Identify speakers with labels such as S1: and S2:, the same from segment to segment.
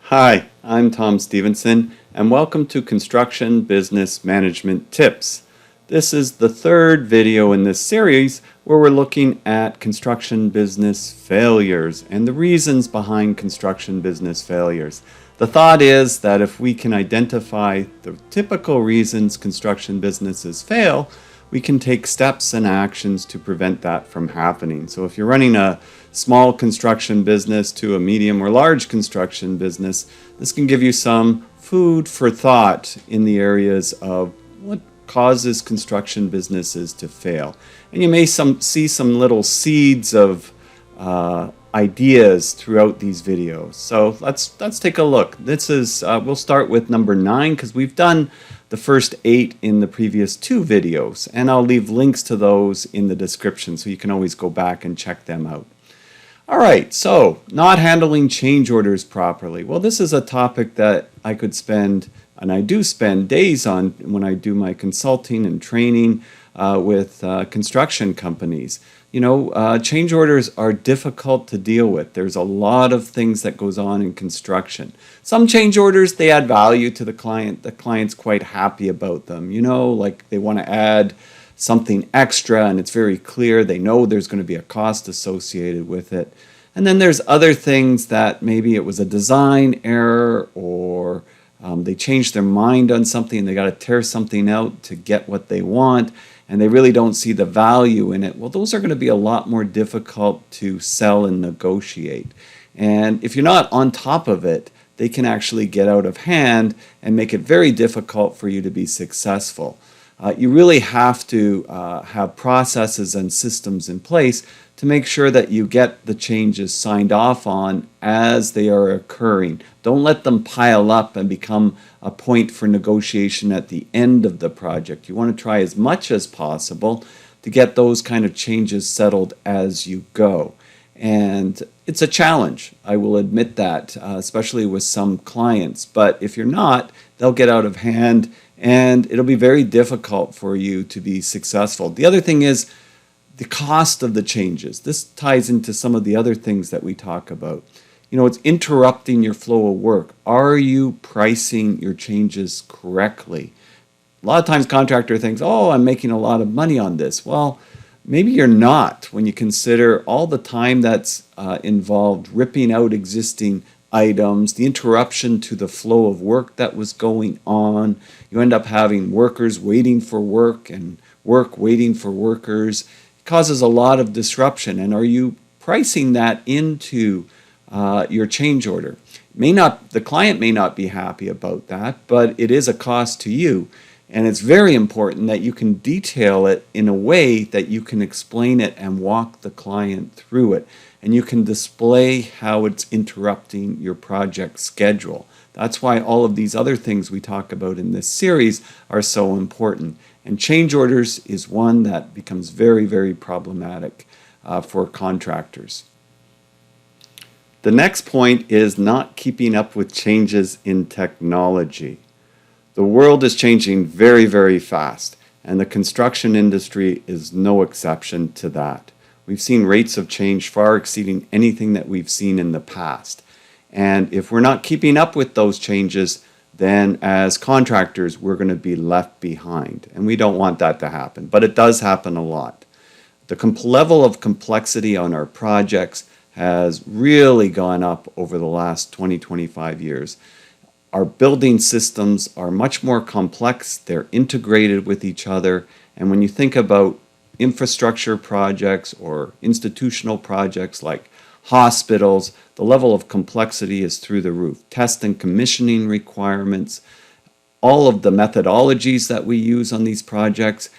S1: Hi, I'm Tom Stephenson, and welcome to Construction Business Management Tips. This is the third video in this series where we're looking at construction business failures and the reasons behind construction business failures. The thought is that if we can identify the typical reasons construction businesses fail, we can take steps and actions to prevent that from happening. So if you're running a small construction business to a medium or large construction business, this can give you some food for thought in the areas of what causes construction businesses to fail. And you may see some little seeds of ideas throughout these videos. So let's take a look. This is we'll start with number 9 because we've done the first 8 in the previous 2 videos, and I'll leave links to those in the description so you can always go back and check them out. All right, so not handling change orders properly. Well, this is a topic that I could spend, and I do spend days on when I do my consulting and training with construction companies. You know, change orders are difficult to deal with. There's a lot of things that goes on in construction. Some change orders, they add value to the client. The client's quite happy about them. You know, like they want to add something extra and it's very clear. They know there's going to be a cost associated with it. And then there's other things that maybe it was a design error or they changed their mind on something and they got to tear something out to get what they want, and they really don't see the value in it. Well, those are going to be a lot more difficult to sell and negotiate. And if you're not on top of it, they can actually get out of hand and make it very difficult for you to be successful. You really have to have processes and systems in place to make sure that you get the changes signed off on as they are occurring. Don't let them pile up and become a point for negotiation at the end of the project. You want to try as much as possible to get those kind of changes settled as you go. And it's a challenge, I will admit that, especially with some clients. But if you're not, they'll get out of hand and it'll be very difficult for you to be successful. The other thing is the cost of the changes. This ties into some of the other things that we talk about. You know, it's interrupting your flow of work. Are you pricing your changes correctly? A lot of times contractor thinks, oh, I'm making a lot of money on this. Well, maybe you're not when you consider all the time that's involved ripping out existing items, the interruption to the flow of work that was going on. You end up having workers waiting for work and work waiting for workers. It causes a lot of disruption. And are you pricing that into your change order? The client may not be happy about that, but it is a cost to you. And it's very important that you can detail it in a way that you can explain it and walk the client through it. And you can display how it's interrupting your project schedule. That's why all of these other things we talk about in this series are so important. And change orders is one that becomes very, very problematic for contractors. The next point is not keeping up with changes in technology. The world is changing very, very fast, and the construction industry is no exception to that. We've seen rates of change far exceeding anything that we've seen in the past. And if we're not keeping up with those changes, then as contractors, we're going to be left behind. And we don't want that to happen, but it does happen a lot. The level of complexity on our projects has really gone up over the last 20-25 years. Our building systems are much more complex. They're integrated with each other. And when you think about infrastructure projects or institutional projects like hospitals, the level of complexity is through the roof. Test and commissioning requirements, all of the methodologies that we use on these projects,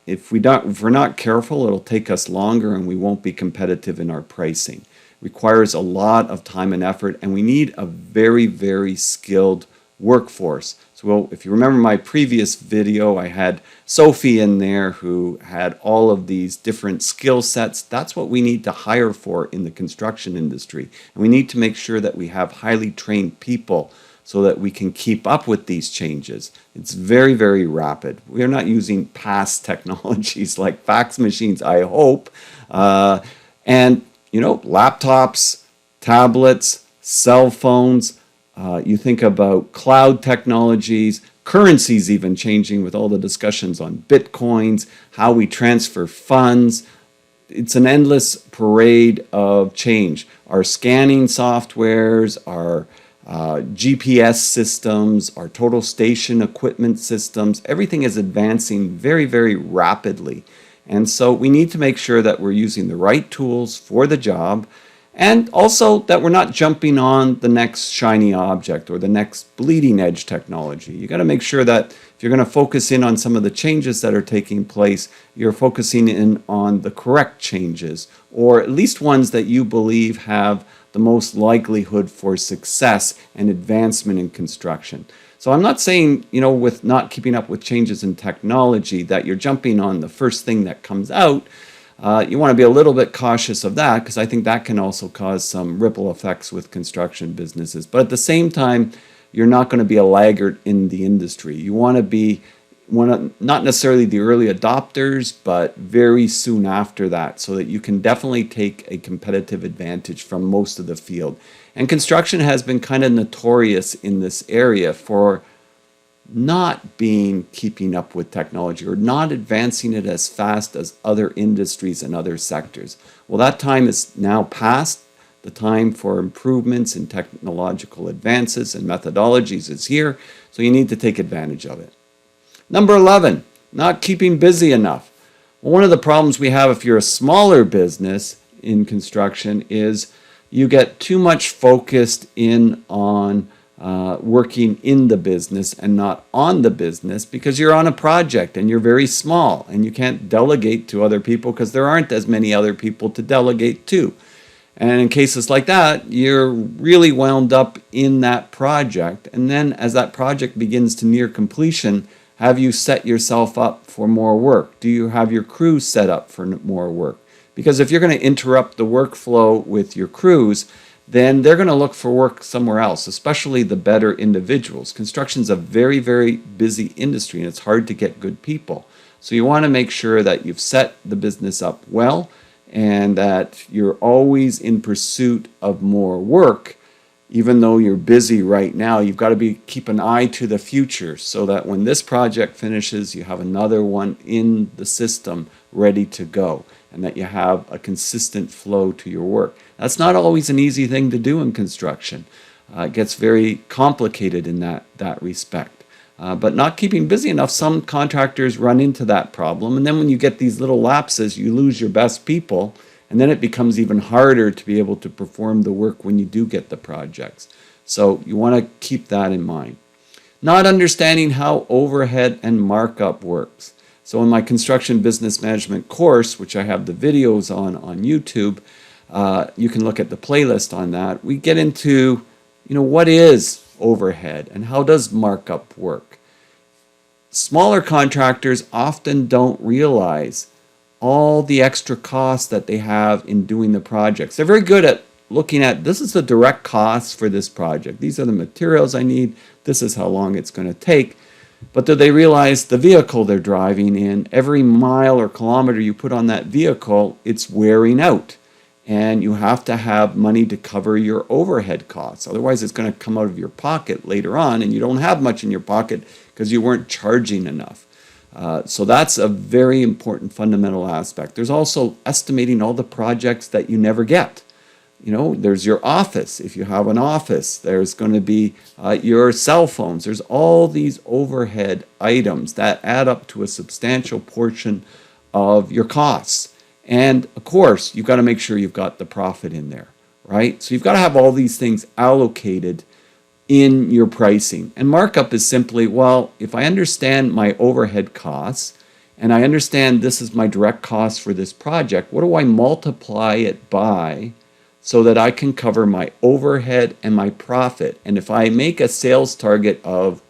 S1: if we're not careful, it'll take us longer and we won't be competitive in our pricing. It requires a lot of time and effort, and we need a very, very skilled workforce. So if you remember my previous video, I had Sophie in there who had all of these different skill sets. That's what we need to hire for in the construction industry. And we need to make sure that we have highly trained people so that we can keep up with these changes. It's very, very rapid. We are not using past technologies like fax machines, I hope. And, you know, laptops, tablets, cell phones, You think about cloud technologies, currencies even changing with all the discussions on bitcoins, how we transfer funds. It's an endless parade of change. Our scanning softwares, our GPS systems, our total station equipment systems, everything is advancing very, very rapidly. And so we need to make sure that we're using the right tools for the job, and also that we're not jumping on the next shiny object or the next bleeding edge technology. You got to make sure that if you're going to focus in on some of the changes that are taking place, you're focusing in on the correct changes, or at least ones that you believe have the most likelihood for success and advancement in construction. So I'm not saying, with not keeping up with changes in technology, that you're jumping on the first thing that comes out. You want to be a little bit cautious of that, because I think that can also cause some ripple effects with construction businesses. But at the same time, you're not going to be a laggard in the industry. You want to be not necessarily the early adopters, but very soon after that, so that you can definitely take a competitive advantage from most of the field. And construction has been kind of notorious in this area for not keeping up with technology, or not advancing it as fast as other industries and other sectors. Well, that time is now past. The time for improvements in technological advances and methodologies is here, so you need to take advantage of it. Number 11, not keeping busy enough. Well, one of the problems we have if you're a smaller business in construction is you get too much focused in on working in the business and not on the business, because you're on a project and you're very small and you can't delegate to other people because there aren't as many other people to delegate to. And in cases like that, you're really wound up in that project. And then as that project begins to near completion, have you set yourself up for more work? Do you have your crews set up for more work? Because if you're going to interrupt the workflow with your crews, then they're going to look for work somewhere else, especially the better individuals. Construction's a very, very busy industry, and it's hard to get good people. So you want to make sure that you've set the business up well, and that you're always in pursuit of more work. Even though you're busy right now, you've got to keep an eye to the future, so that when this project finishes, you have another one in the system ready to go, and that you have a consistent flow to your work. That's not always an easy thing to do in construction. It gets very complicated in that respect. But not keeping busy enough, some contractors run into that problem, and then when you get these little lapses, you lose your best people, and then it becomes even harder to be able to perform the work when you do get the projects. So you want to keep that in mind. Not understanding how overhead and markup works. So in my construction business management course, which I have the videos on YouTube, you can look at the playlist on that. We get into, what is overhead and how does markup work. Smaller contractors often don't realize all the extra costs that they have in doing the projects. They're very good at looking at, this is the direct costs for this project. These are the materials I need. This is how long it's going to take. But do they realize the vehicle they're driving in, every mile or kilometer you put on that vehicle, it's wearing out. And you have to have money to cover your overhead costs. Otherwise, it's going to come out of your pocket later on, and you don't have much in your pocket because you weren't charging enough. So that's a very important fundamental aspect. There's also estimating all the projects that you never get. There's your office. If you have an office, there's going to be your cell phones. There's all these overhead items that add up to a substantial portion of your costs. And of course, you've got to make sure you've got the profit in there, right? So you've got to have all these things allocated in your pricing. And markup is simply, well, if I understand my overhead costs and I understand this is my direct cost for this project, what do I multiply it by so that I can cover my overhead and my profit? And if I make a sales target of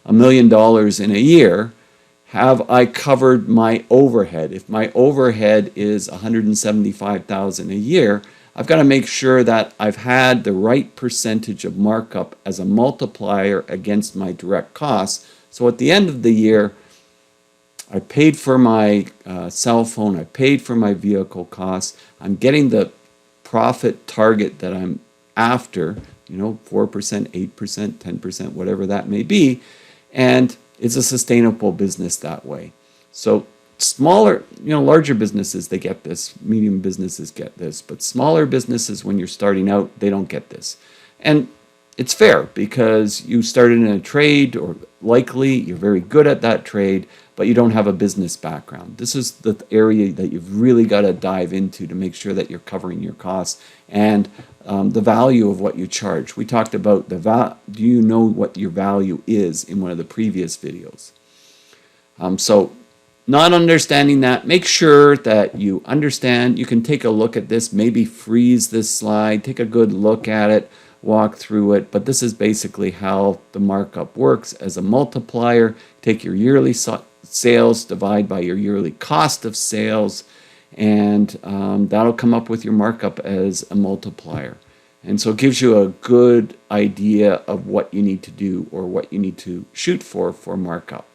S1: $1 million in a year, have I covered my overhead? If my overhead is $175,000 a year, I've got to make sure that I've had the right percentage of markup as a multiplier against my direct costs. So at the end of the year, I paid for my cell phone, I paid for my vehicle costs, I'm getting the profit target that I'm after 4%, 8%, 10%, whatever that may be. And it's a sustainable business that way. So smaller, larger businesses, they get this. Medium businesses get this. But smaller businesses, when you're starting out, they don't get this. And it's fair because you started in a trade, or likely you're very good at that trade, but you don't have a business background. This is the area that you've really got to dive into to make sure that you're covering your costs and the value of what you charge. We talked about do you know what your value is in one of the previous videos. So not understanding that, make sure that you understand. You can take a look at this, maybe freeze this slide, take a good look at it, walk through it, but this is basically how the markup works as a multiplier. Take your yearly sales, divide by your yearly cost of sales, and that'll come up with your markup as a multiplier. And so it gives you a good idea of what you need to do or what you need to shoot for markup.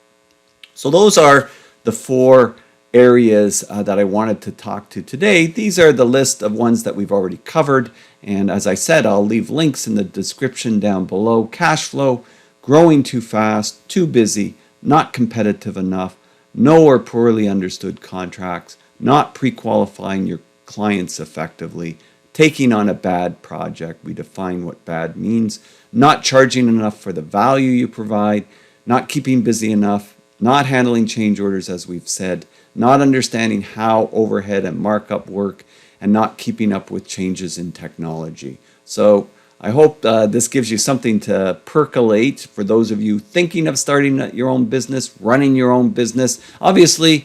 S1: So those are the 4 areas that I wanted to talk to today. These are the list of ones that we've already covered. And as I said, I'll leave links in the description down below. Cash flow, growing too fast, too busy, not competitive enough, no or poorly understood contracts, not pre-qualifying your clients effectively, taking on a bad project. We define what bad means. Not charging enough for the value you provide, not keeping busy enough, not handling change orders as we've said, not understanding how overhead and markup work, and not keeping up with changes in technology. So I hope this gives you something to percolate for those of you thinking of starting your own business, running your own business. Obviously,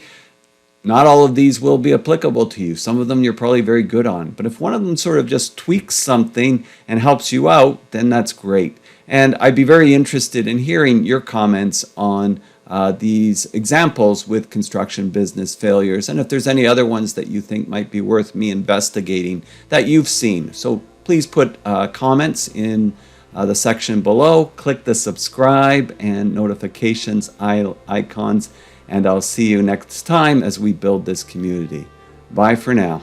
S1: not all of these will be applicable to you. Some of them you're probably very good on. But if one of them sort of just tweaks something and helps you out, then that's great. And I'd be very interested in hearing your comments on these examples with construction business failures, and if there's any other ones that you think might be worth me investigating that you've seen. So please put comments in the section below. Click the subscribe and notifications icons, and I'll see you next time as we build this community. Bye for now.